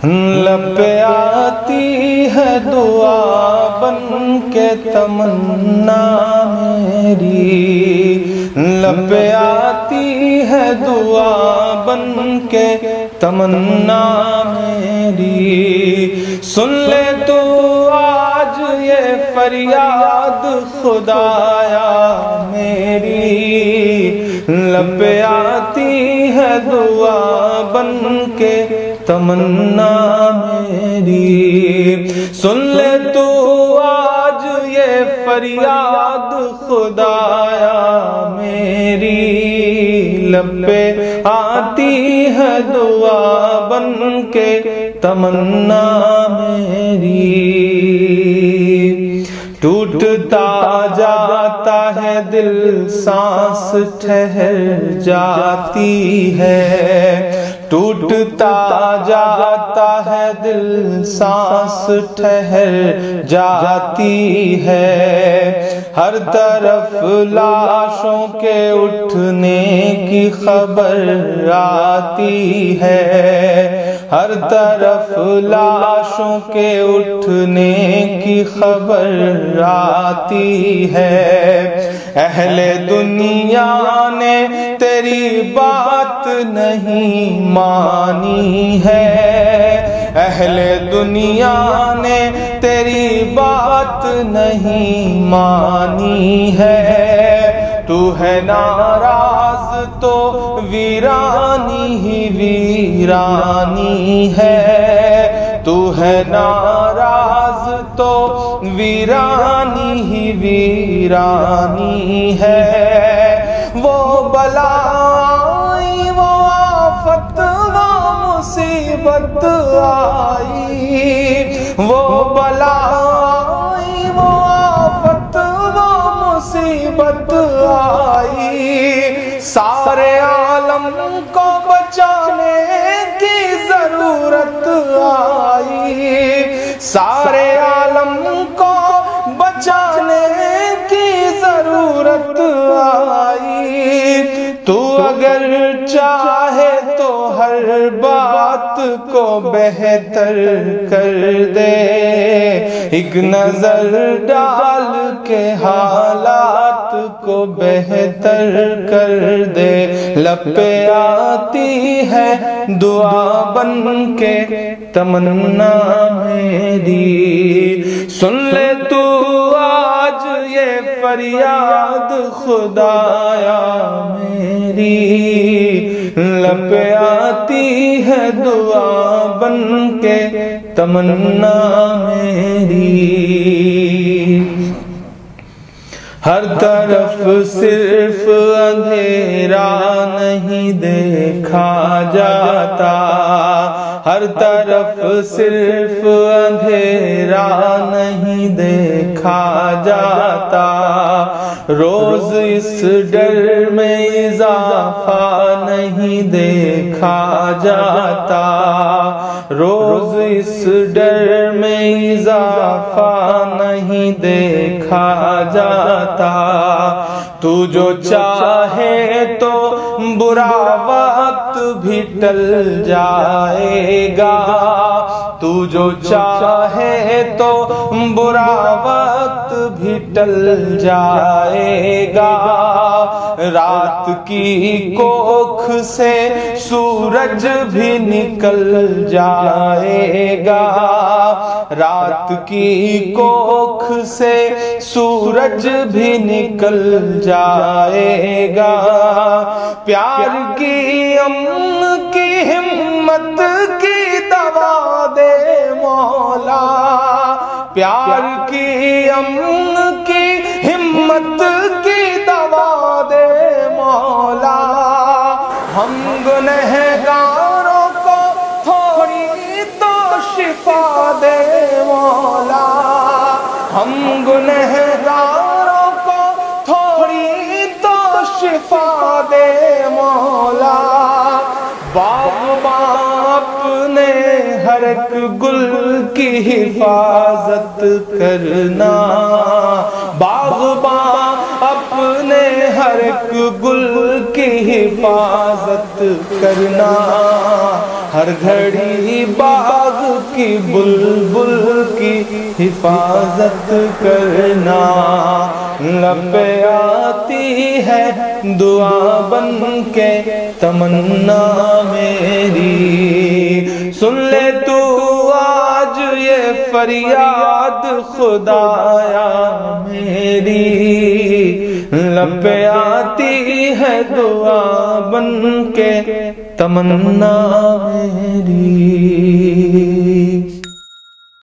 لب پہ آتی ہے دعا بن کے تمنا میری، لب پہ آتی ہے دعا بن کے تمنا میری، سن لے تو آج یہ فریاد خدایا میری، لب پہ آتی ہے دعا بن کے تمنا میری، سن لے تو آج یہ فریاد خدایا میری، لب پہ آتی ہے دعا بن کے تمنا میری، ٹوٹتا جاتا ہے دل سانس ٹھہر جاتی ہے، ٹوٹتا جاتا ہے دل سانس ٹھہر جاتی ہے، ہر طرف لاشوں کے اٹھنے کی خبر آتی ہے، ہر طرف لاشوں کے اٹھنے کی خبر آتی ہے، اہل دنیا نے تیری بات نہیں مانی ہے، اہل دنیا نے تیری بات نہیں مانی ہے، تو ہے ناراض تو ویرانی ہی ویرانی ہے، تو ہے ناراض تو ویرانی ہی ویرانی ہے، وہ بلا آئی وہ آفت وہ مصیبت آئی، وہ بلا آئی وہ آفت وہ مصیبت آئی، سارے عالم کو بچانے کی ضرورت آئی، سارے عالم کو بچانے کی ضرورت آئی، تو اگر چاہے تو ہر بات کو بہتر کر دے، ایک نظر ڈال کے حالات کو بہتر کر دے، لب پہ آتی ہے دعا بن کے تمنا میری، سن لے تو آج یہ فریاد خدایا میری، لب پہ آتی ہے دعا بن کے تمنا میری، ہر طرف صرف اندھیرا نہیں دیکھا جاتا، ہر طرف صرف اندھیرا نہیں دیکھا جاتا، روز اس ڈر میں اضافہ نہیں دیکھا جاتا، روز اس ڈر میں اضافہ نہیں دیکھا جاتا، تو جو چاہے تو برا وقت بھی ٹل جائے گا، تو جو چاہے تو برا وقت بھی ٹل جائے گا، رات کی کوکھ سے سورج بھی نکل جائے گا، رات کی کوکھ سے سورج بھی نکل جائے گا، پیار کی امن کی ہمت کی دوا دے مولا، پیار کی امن کی ہمت کی دوا دے مولا، ہم گنہگاروں کو تھوڑی تو شفا دے مولا، ہم گنہگاروں کو تھوڑی تو شفا دے مولا، باغباں اپنے ہر ایک گل کی حفاظت کرنا، باغباں اپنے ہر ایک گل کی حفاظت کرنا، ہر گھڑی باغ کی بلبل کی حفاظت کرنا، لب پہ آتی ہے دعا بن کے تمنا میری، سن لے تو آج یہ فریاد خدایا میری، لب پہ آتی ہے دعا بن کے تمنا میری۔